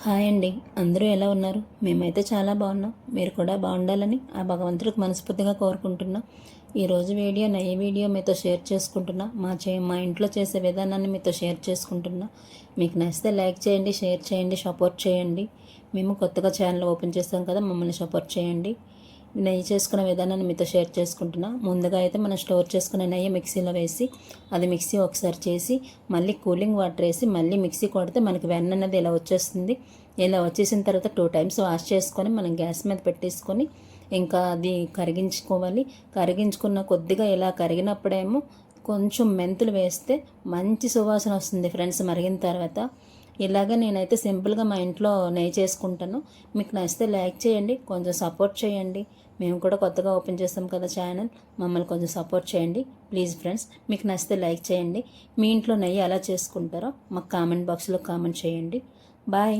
Hi అండి. అందరూ ఎలా ఉన్నారు? మేమైతే చాలా బాగున్నాం. మీరు కూడా బాగుండాలని ఆ భగవంతుడికి మనస్ఫూర్తిగా కోరుకుంటున్నా. ఈరోజు నెయ్యి వీడియో మీతో షేర్ చేసుకుంటున్నా. మా ఇంట్లో చేసే విధానాన్ని మీతో షేర్ చేసుకుంటున్నా. మీకు నచ్చితే లైక్ చేయండి, షేర్ చేయండి, సపోర్ట్ చేయండి. మేము కొత్తగా ఛానల్ ఓపెన్ చేస్తాం కదా, మమ్మల్ని సపోర్ట్ చేయండి. నెయ్యి చేసుకునే విధానాన్ని మీతో షేర్ చేసుకుంటున్నా. ముందుగా అయితే మనం స్టోర్ చేసుకునే నెయ్యి మిక్సీలో వేసి అది మిక్సీ ఒకసారి చేసి మళ్ళీ కూలింగ్ వాటర్ వేసి మళ్ళీ మిక్సీ కొడితే మనకి వెన్న అన్నది ఇలా వచ్చేస్తుంది. ఇలా వచ్చేసిన తర్వాత 2 టైమ్స్ వాష్ చేసుకొని మనం గ్యాస్ మీద పెట్టేసుకొని ఇంకా అది కరిగించుకోవాలి. కరిగించుకున్న కొద్దిగా ఇలా కరిగినప్పుడేమో కొంచెం మెంతులు వేస్తే మంచి సువాసన వస్తుంది ఫ్రెండ్స్ మరిగిన తర్వాత. ఇలాగ నేనైతే సింపుల్గా మా ఇంట్లో నెయ్యి చేసుకుంటాను. మీకు నచ్చితే లైక్ చేయండి, కొంచెం సపోర్ట్ చేయండి. మేము కూడా కొత్తగా ఓపెన్ చేస్తాం కదా ఛానల్, మమ్మల్ని కొంచెం సపోర్ట్ చేయండి ప్లీజ్ ఫ్రెండ్స్. మీకు నచ్చితే లైక్ చేయండి. మీ ఇంట్లో నెయ్యి ఎలా చేసుకుంటారో మాకు కామెంట్ బాక్స్లో కామెంట్ చేయండి. బాయ్.